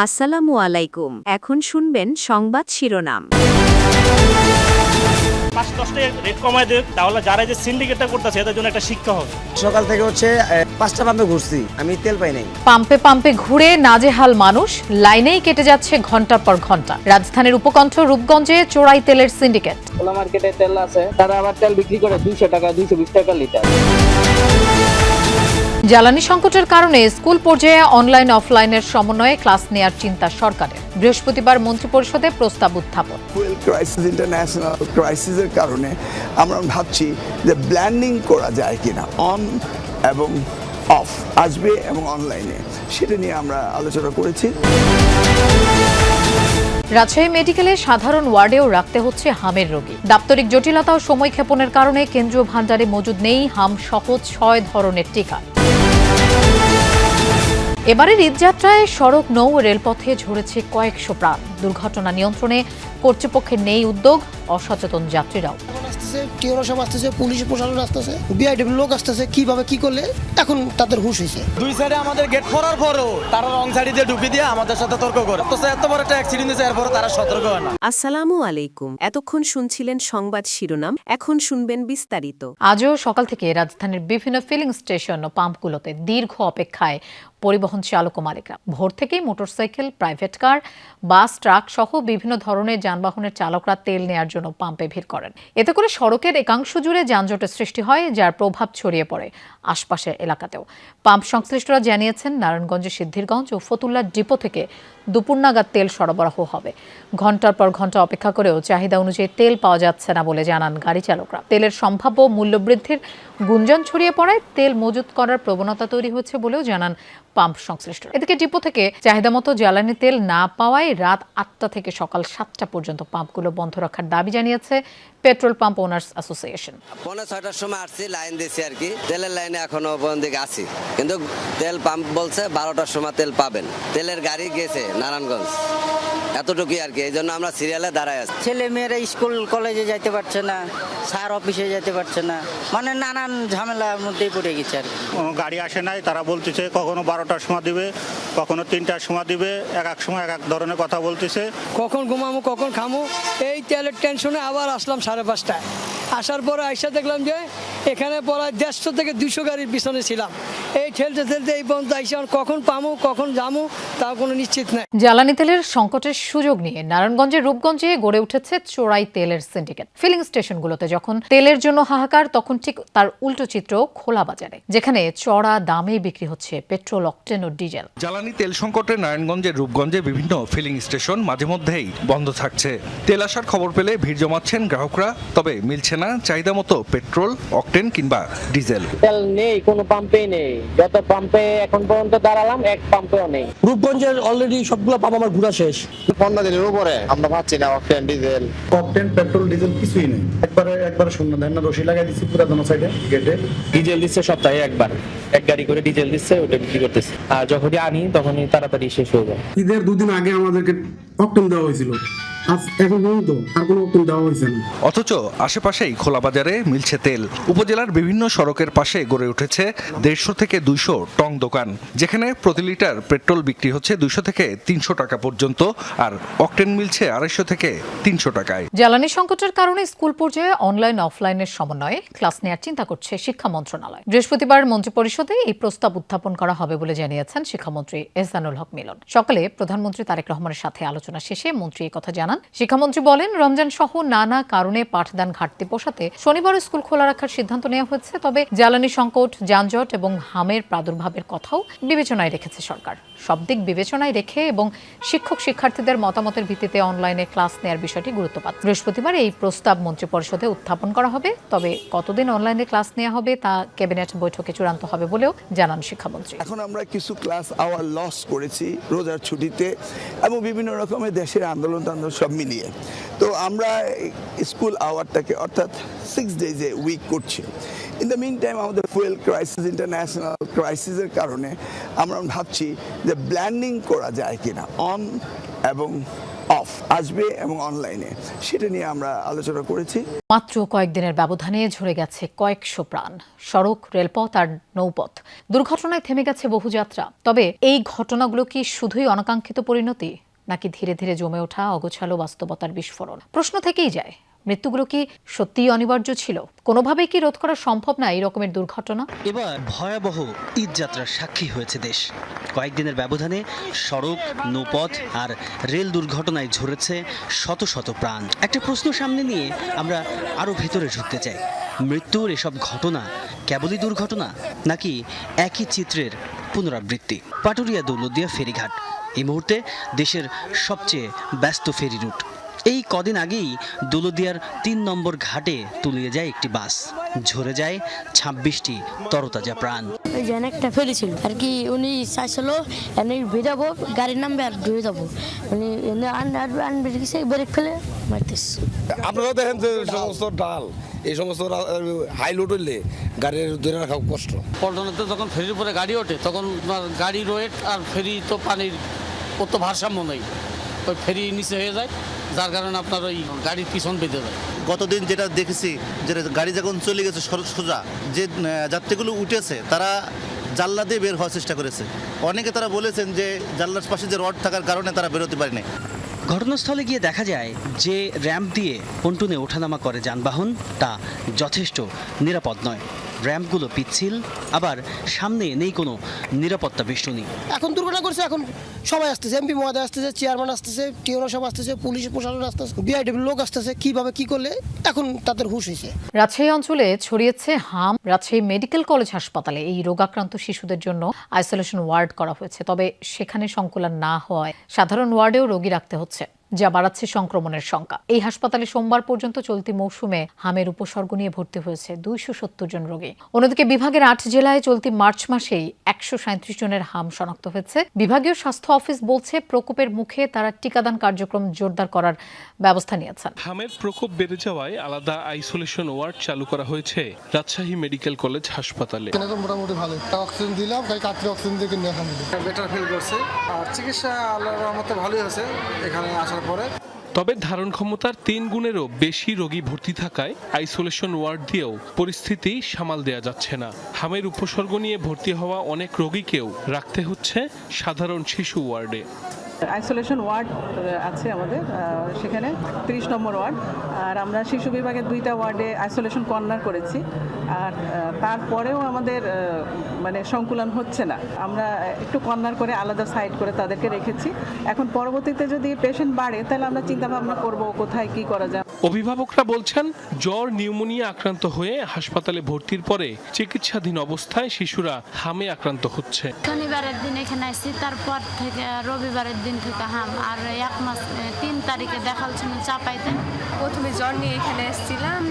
আসসালামু আলাইকুম। এখন শুনবেন সংবাদ শিরোনাম। ৫-১০ রেট কমায় দেয়, তাহলে যারা যে সিন্ডিকেটটা করতেছে এদের জন্য একটা শিক্ষা হবে। সকাল থেকে হচ্ছে 5টা পাম্পে ঘুরছি, আমি তেল পাই নাই। পাম্পে পাম্পে ঘুরে নাজেহাল মানুষ, লাইনেই কেটে যাচ্ছে ঘন্টার পর ঘন্টা। রাজধানীর উপকণ্ঠ রূপগঞ্জে চোরাই তেলের সিন্ডিকেট। খোলা মার্কেটে তেল আছে, তারা আবার তেল বিক্রি করে 200 টাকা 220 টাকা লিটার। জ্বালানি সংকটের কারণে স্কুল পর্যায়ে অনলাইন অফলাইনের সমন্বয়ে ক্লাস নেয়ার চিন্তা সরকারের। বৃহস্পতিবার মন্ত্রিপরিষদে প্রস্তাব উত্থাপন। ফুয়েল ক্রাইসিস, ইন্টারন্যাশনাল ক্রাইসিসের কারণে আমরা ভাবছি যে ব্ল্যান্ডিং করা যায় কিনা, অন এবং অফ আসবে এবং অনলাইনে, সেটা নিয়ে আমরা আলোচনা করেছি। রাজশাহী মেডিকেলে সাধারণ ওয়ার্ডেও রাখতে হচ্ছে হামের রোগী। দাপ্তরিক জটিলতা ও সময় ক্ষেপণের কারণে কেন্দ্রীয় ভাণ্ডারে মজুদ নেই হাম সহজ 6 ধরনের টিকা। এবারের ঈদযাত্রায় সড়ক নৌ রেলপথে ঝরেছে কয়েকশো প্রাণ। দুর্ঘটনা নিয়ন্ত্রণে কর্তৃপক্ষের নেই উদ্যোগ, অসচেতন যাত্রীরাও। সব আসতেছে, পুলিশ প্রশাসন আসতেছে, বিআইডব্লিউ লোক আসতেছে, কিভাবে কি করলে এখন তাদের হুঁশ হয়েছে। দুই সাইডে আমাদের গেট করার পরও তারা রং সাইডে দিয়ে ঢুকে দিয়ে আমাদের সাথে তর্ক করে। তো এত বড় একটা অ্যাক্সিডেন্ট হয়েছে, এরপরে তারা সতর্ক হয় না। আসসালামু আলাইকুম। এতক্ষণ শুনছিলেন সংবাদ শিরোনাম, এখন শুনবেন বিস্তারিত। আজও সকাল থেকে রাজধানীর বিভিন্ন ফিলিং স্টেশন ও পাম্পগুলোতে দীর্ঘ অপেক্ষায় পরিবহন চালক ও মালিকরা। ভোর থেকেই মোটরসাইকেল, প্রাইভেট কার, বাস, ট্রাক সহ বিভিন্ন ধরনের যানবাহনের চালকরা তেল নেয়ার জন্য পাম্পে ভিড় করেন। এতে করে সড়কের একাংশ জুড়ে যানজটের সৃষ্টি হয়, যার প্রভাব ছড়িয়ে পড়ে আশপাশের এলাকাতেও। পাম্প সংশ্লিষ্টরা জানিয়েছেন, নারায়ণগঞ্জের সিদ্ধিরগঞ্জ ও ফতুল্লার ডিপো থেকে দুপুর নাগাদ তেল সরবরাহ হবে। ঘন্টার পর ঘন্টা অপেক্ষা করেও চাহিদা অনুযায়ী তেল পাওয়া যাচ্ছে না বলে জানান গাড়ি চালকরা। তেলের সম্ভাব্য মূল্যবৃদ্ধির গুঞ্জন ছড়িয়ে পড়ায় তেল মজুত করার প্রবণতা তৈরি হচ্ছে বলেও জানান পাম্প সংশ্লিষ্ট। এদিকে ডিপো থেকে চাহিদা মতো জ্বালানি তেল না পাওয়ায় রাত 8টা থেকে সকাল 7টা পর্যন্ত পাম্পগুলো বন্ধ রাখার দাবি জানিয়েছে পেট্রোল পাম্প ওনার্স অ্যাসোসিয়েশন। 5:30টার সময় আসছি, লাইন দিয়েছি আর কি, তেলের লাইনে এখনো দিকে আছি, কিন্তু তেল পাম্প বলছে 12টার সময় তেল পাবেন। তেলের গাড়ি গেছে নারায়ণগঞ্জ, এতটুকুই আর কি। এই জন্য আমরা সিরিয়ালে দাঁড়ায় আছি। ছেলে মেয়েরা স্কুল কলেজে যাইতে পারছে না, স্যার অফিসে যেতে পারছে না, মানে নানান ঝামেলার মধ্যেই পড়ে গেছে আর কি। গাড়ি আসে নাই, তারা বলতেছে কখনো 12টার সময় দিবে, কখনো 3টার সময় দিবে, এক সময় এক ধরনের কথা বলতেছে। কখন ঘুমামো, কখন খামো, এই তেলের টেনশনে আবার আসলাম 5:30টায়। আসার পরে আইসা দেখলাম যে এখানে প্রায় 150 থেকে 200 গাড়ির পিছনে ছিলাম। এই ঠেলতে ঠেলতে এই পর্যন্ত আইসা কখন পামো কখন যামো তাও কোনো নিশ্চিত নাই। জ্বালানি তেলের সংকটের সুযোগ নিয়ে নারায়ণগঞ্জের রূপগঞ্জে গড়ে উঠেছে চোরাই তেলের সিন্ডিকেট। ফিলিং স্টেশনগুলোতে যখন তেলের জন্য হাহাকার, তখন ঠিক তার উল্টো চিত্র খোলা বাজারে, যেখানে চড়া দামে বিক্রি হচ্ছে পেট্রোল, অকটেন ও ডিজেল। জ্বালানি তেল সংকটে নারায়ণগঞ্জের রূপগঞ্জে বিভিন্ন ফিলিং স্টেশন মাঝে মধ্যেই বন্ধ থাকছে। তেল আসার খবর পেলে ভিড় জমাচ্ছেন গ্রাহকরা, তবে মিলছে না চাহিদা মতো পেট্রোল, অকটেন কিংবা ডিজেল। তেল নেই, কোনো পাম্পেই নেই। যত পাম্পে এখন পর্যন্ত দাঁড়ালাম, এক পাম্পেও নেই। রূপগঞ্জের অলরেডি সবগুলো পাম্প আমার ঘোরা শেষ। 15 দিনের উপরে আমরা পাচ্ছি না octane, diesel. Octane, petrol, diesel কিছুই নেই। একবারে শূন্য। দেন না রশি লাগাই দিচ্ছি পুরো দোনো সাইডে গেটে। ডিজেল দিচ্ছে সপ্তাহে একবার, এক গাড়ি করে ডিজেল দিচ্ছে, ওটা বিক্রি করতেছে। আর যখনই আনি তখনই তাড়াতাড়ি শেষ হয়ে যায়। ঈদের 2 দিন আগে আমাদেরকে অকটেন দেওয়া হয়েছিল, এখন পর্যন্ত আর কোনো অকটেন দেওয়া হয়েছে না। অথচ আশেপাশেই খোলা বাজারে মিলছে তেল। উপজেলার বিভিন্ন সড়কের পাশে গড়ে উঠেছে 150 থেকে 200 টং দোকান, যেখানে প্রতি লিটার পেট্রোল বিক্রি হচ্ছে 200 থেকে 300 টাকা পর্যন্ত, আর অকটেন মিলছে 250 থেকে 300 টাকায়। জ্বালানি সংকটের কারণে স্কুল পর্যায়ে অনলাইন অফলাইনের সমন্বয়ে ক্লাস নেওয়ার চিন্তা করছে শিক্ষা মন্ত্রণালয়। বৃহস্পতিবার মন্ত্রিপরিষদে এই প্রস্তাব উত্থাপন করা হবে বলে জানিয়েছেন শিক্ষামন্ত্রী এহসানুল হক মিলন। সকালে প্রধানমন্ত্রী তারেক রহমানের সাথে আলোচনা শেষে মন্ত্রী এই কথা জানান। শিক্ষামন্ত্রী বলেন, রমজান সহ নানা কারণে পাঠদান ঘাটতি পোষাতে শনিবার স্কুল খোলা রাখার সিদ্ধান্ত নেওয়া হয়েছে। তবে জ্বালানি সংকট, যানজট এবং হামের প্রাদুর্ভাবের কথাও বিবেচনায় রেখেছে সরকার। সব দিক বিবেচনায় রেখে এবং শিক্ষক শিক্ষার্থীদের মতামতের ভিত্তিতে অনলাইনে ক্লাস নেওয়ার বিষয়টি গুরুত্বপাত। বৃহস্পতিবার এই প্রস্তাব মন্ত্রিপরিষদে উত্থাপন করা হবে। তবে কতদিন অনলাইনে ক্লাস নেওয়া হবে তা ক্যাবিনেট বৈঠকে চূড়ান্ত হবে বলেও জানান শিক্ষামন্ত্রী। এখন আমরা কিছু ক্লাস আওয়ার লস করেছি রোজার ছুটিতে এবং বিভিন্ন রকমের দেশের আন্দোলন সব মিলিয়ে। তো আমরা স্কুল আওয়ারটাকে অর্থাৎ 6 ডেজে উইক করছি। ইন দ্য মিন টাইম আমাদের ফুয়েল ক্রাইসিস, ইন্টারন্যাশনাল ক্রাইসিসের কারণে আমরা ভাবছি যে ব্ল্যান্ডিং করা যায় কিনা, অন এবং অফ আসবে এবং অনলাইনে, সেটা নিয়ে আমরা আলোচনা করেছি। মাত্র কয়েকদিনের ব্যবধানে ঝরে গেছে কয়েকশো প্রাণ। সড়ক, রেলপথ আর নৌপথ দুর্ঘটনায় থেমে গেছে বহু যাত্রা। তবে এই ঘটনাগুলো কি শুধুই অনাকাঙ্ক্ষিত পরিণতি, নাকি ধীরে ধীরে জমে ওঠা অগোছালো বাস্তবতার বিস্ফোরণ? প্রশ্ন থেকেই যায়, মৃত্যুগুলো কি সত্যিই অনিবার্য ছিল? কোনোভাবেই কি রোধ করা সম্ভব না এই রকমের দুর্ঘটনা? এবার ভয়াবহ ঈদযাত্রার সাক্ষী হয়েছে দেশ। কয়েকদিনের ব্যবধানে সড়ক, নৌপথ আর রেল দুর্ঘটনায় ঝরেছে শত শত প্রাণ। একটা প্রশ্ন সামনে নিয়ে আমরা আরও ভেতরে ঢুকতে চাই। মৃত্যুর এসব ঘটনা কেবলই দুর্ঘটনা, নাকি একই চিত্রের পুনরাবৃত্তি? পাটুরিয়া দৌলতদিয়া ফেরিঘাট এই মুহূর্তে দেশের সবচেয়ে ব্যস্ত ফেরি রুট। এই কদিন আগেই দৌলতদিয়ার ৩ নম্বর ঘাটে তলিয়ে যায় একটি বাস, ঝরে যায় ২৬টি তরতাজা প্রাণ। ওই যে একটা ফেরি ছিল আর কি, উনি চাইছিল এনে ভেজাবো, গাড়ির নামবে আর ধুয়ে যাবো, উনি আনবে ব্রেক ফেলে মারতেস। আপনারা দেখেন যে সমস্ত ডাল, এই সমস্ত হাই লোড হইলে গাড়ির ধরে রাখা কষ্ট। পল্টনেতে যখন ফেরির উপরে গাড়ি ওঠে তখন গাড়ির ওয়েট আর ফেরি তো পানির অত ভারসাম্য নেই, ওই ফেরি নিচে হয়ে যায়, যার কারণে আপনার ওই গাড়ির পিছন বেঁধে যায়। গতদিন যেটা দেখেছি, যে গাড়ি যখন চলে গেছে সোজা, যে যাত্রীগুলো উঠেছে তারা জানলা দিয়ে বের হওয়ার চেষ্টা করেছে। অনেকে তারা বলেছেন যে জানলার পাশে যে রড থাকার কারণে তারা বেরোতে পারেনি। ঘটনাস্থলে গিয়ে দেখা যায় যে র্যাম্প দিয়ে পন্টুনে ওঠানামা করে যানবাহন তা যথেষ্ট নিরাপদ নয়। র্যাম্পগুলো পিচ্ছিল, আবার সামনে নেই কোনো নিরাপত্তা বেষ্টনী। এখন দুর্ঘটনা করছে, এখন সবাই আসতেছে, এমপি মহোদয় আসতেছে, চেয়ারম্যান আসতেছে, টিওনো সব আসতেছে, পুলিশ প্রশাসন আসতেছে, বিআইডব্লিউ লোক আসতেছে, কিভাবে কি করলে এখন তাদের হুঁশ হয়েছে। রাজশাহী অঞ্চলে ছড়িয়েছে হাম। রাজশাহী মেডিকেল কলেজ হাসপাতালে এই রোগাক্রান্ত শিশুদের জন্য আইসোলেশন ওয়ার্ড করা হয়েছে। তবে সেখানে সংকুলান না হওয়ায় সাধারণ ওয়ার্ডেও রোগী রাখতে হচ্ছে, যা বাড়াচ্ছে সংক্রমণের শঙ্কা। এই হাসপাতালে সোমবার পর্যন্ত চলতি মৌসুমে হামের উপসর্গ নিয়ে ভর্তি হয়েছে ২৭০ জন রোগী। অন্যদিকে বিভাগের ৮ জেলায় চলতি মার্চ মাসেই ১৩৭ জনের হাম শনাক্ত হয়েছে। বিভাগীয় স্বাস্থ্য অফিস বলছে প্রকোপের মুখে তারা টিকাদান কার্যক্রম জোরদার করার ব্যবস্থা নিয়েছেন। হামের প্রকোপ বেড়ে যাওয়ায় আলাদা আইসোলেশন ওয়ার্ড চালু করা হয়েছে রাজশাহী মেডিকেল কলেজ হাসপাতালে। মোটামুটি ভালো, অক্সিজেন দিলাম, কাটলে অক্সিজেন দিয়ে কিনে এখন বেটার ফিল করছে, আর চিকিৎসা আল্লাহর রহমতে ভালোই আছে এখানে আসার পরে। তবে ধারণ ক্ষমতার ৩ গুণেরও বেশি রোগী ভর্তি থাকায় আইসোলেশন ওয়ার্ড দিয়েও পরিস্থিতি সামাল দেয়া যাচ্ছে না। হামের উপসর্গ নিয়ে ভর্তি হওয়া অনেক রোগীকেও রাখতে হচ্ছে সাধারণ শিশু ওয়ার্ডে। আইসোলেশন ওয়ার্ড আছে আমাদের, সেখানে ৩০ নম্বর ওয়ার্ড, আর আমরা শিশু বিভাগের 2টা ওয়ার্ডে আইসোলেশন কর্নার করেছি। আর তারপরেও আমাদের মানে সংকুলন হচ্ছে না, আমরা একটু কর্নার করে আলাদা সাইড করে তাদেরকে রেখেছি। এখন পরবর্তীতে যদি পেশেন্ট বাড়ে তাহলে আমরা চিন্তা ভাবনা করব কোথায় কি করা যায়। অভিভাবকরা বলছেন জ্বর, নিউমোনিয়া আক্রান্ত হয়ে হাসপাতালে ভর্তির পরে চিকিৎসাধীন অবস্থায় শিশুরা হামে আক্রান্ত হচ্ছে। শনিবারের দিন এখানে আসছি, তারপর থেকে রবিবারের দিন থেকে হাম, আর 1 মাস 3 তারিখে দেখাল ছিল চাপাইতে। প্রথমে জ্বর নিয়ে এখানে এসেছিলাম।